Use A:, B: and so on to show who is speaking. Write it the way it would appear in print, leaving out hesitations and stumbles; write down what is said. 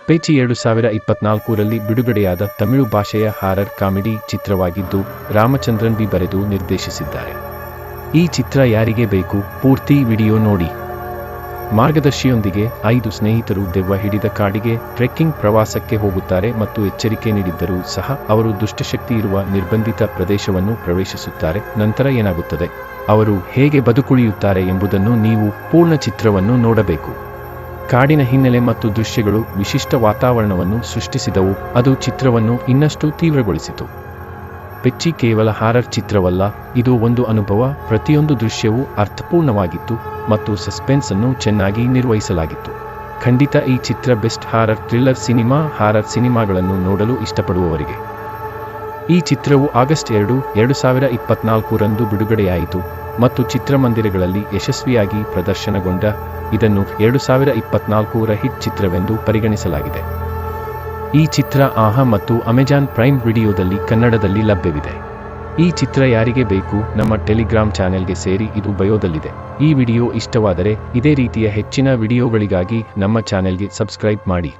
A: ಪೇಚಿ 2024ರಲ್ಲಿ ಬಿಡುಗಡೆಯಾದ ತಮಿಳು ಭಾಷೆಯ horror comedy ಚಿತ್ರವಾಗಿದ್ದು, ರಾಮಚಂದ್ರನ್ ಬಿ ಬರೆದು ನಿರ್ದೇಶಿಸಿದ್ದಾರೆ. ಈ ಚಿತ್ರ ಯಾರಿಗೆ ಬೇಕು? ಪೂರ್ತಿ ವಿಡಿಯೋ ನೋಡಿ. ಮಾರ್ಗದರ್ಶಿಯೊಂದಿಗೆ 5 ಸ್ನೇಹಿತರು ದೆವ್ವ ಹಿಡಿದ ಕಾಡಿಗೆ ಟ್ರೆಕ್ಕಿಂಗ್ ಪ್ರವಾಸಕ್ಕೆ ಹೋಗುತ್ತಾರೆ ಮತ್ತು ಎಚ್ಚರಿಕೆ ನೀಡಿದ್ದರೂ ಸಹ ಅವರು ದುಷ್ಟಶಕ್ತಿ ಇರುವ ನಿರ್ಬಂಧಿತ ಪ್ರದೇಶವನ್ನು ಪ್ರವೇಶಿಸುತ್ತಾರೆ. ನಂತರ ಏನಾಗುತ್ತದೆ? ಅವರು ಹೇಗೆ ಬದುಕುಳಿಯುತ್ತಾರೆ ಎಂಬುದನ್ನು ನೀವು ಪೂರ್ಣ ಚಿತ್ರವನ್ನು ನೋಡಬೇಕು. ಕಾಡಿನ ಹಿನ್ನೆಲೆ ಮತ್ತು ದೃಶ್ಯಗಳು ವಿಶಿಷ್ಟ ವಾತಾವರಣವನ್ನು ಸೃಷ್ಟಿಸಿದವು, ಅದು ಚಿತ್ರವನ್ನು ಇನ್ನಷ್ಟು ತೀವ್ರಗೊಳಿಸಿತು. ಪೆಚ್ಚಿ ಕೇವಲ ಹಾರರ್ ಚಿತ್ರವಲ್ಲ, ಇದು ಒಂದು ಅನುಭವ. ಪ್ರತಿಯೊಂದು ದೃಶ್ಯವೂ ಅರ್ಥಪೂರ್ಣವಾಗಿತ್ತು ಮತ್ತು ಸಸ್ಪೆನ್ಸ್ ಅನ್ನು ಚೆನ್ನಾಗಿ ನಿರ್ವಹಿಸಲಾಗಿತ್ತು. ಖಂಡಿತ ಈ ಚಿತ್ರ best horror thriller cinema. Horror ಸಿನಿಮಾಗಳನ್ನು ನೋಡಲು ಇಷ್ಟಪಡುವವರಿಗೆ ಈ ಚಿತ್ರವು ಆಗಸ್ಟ್ 2, 2024ರಂದು ಬಿಡುಗಡೆಯಾಯಿತು ಮತ್ತು ಚಿತ್ರಮಂದಿರಗಳಲ್ಲಿ ಯಶಸ್ವಿಯಾಗಿ ಪ್ರದರ್ಶನಗೊಂಡ. ಇದನ್ನು 2024ರ ಹಿಟ್ ಚಿತ್ರವೆಂದು ಪರಿಗಣಿಸಲಾಗಿದೆ. ಈ ಚಿತ್ರ ಆಹಾ ಮತ್ತು ಅಮೆಜಾನ್ ಪ್ರೈಮ್ ವಿಡಿಯೋದಲ್ಲಿ ಕನ್ನಡದಲ್ಲಿ ಲಭ್ಯವಿದೆ. ಈ ಚಿತ್ರ ಯಾರಿಗೆ ಬೇಕು? ನಮ್ಮ ಟೆಲಿಗ್ರಾಮ್ ಚಾನೆಲ್ಗೆ ಸೇರಿ, ಇದು ಬಯೋದಲ್ಲಿದೆ. ಈ ವಿಡಿಯೋ ಇಷ್ಟವಾದರೆ ಇದೇ ರೀತಿಯ ಹೆಚ್ಚಿನ ವಿಡಿಯೋಗಳಿಗಾಗಿ ನಮ್ಮ ಚಾನೆಲ್ಗೆ ಸಬ್ಸ್ಕ್ರೈಬ್ ಮಾಡಿ.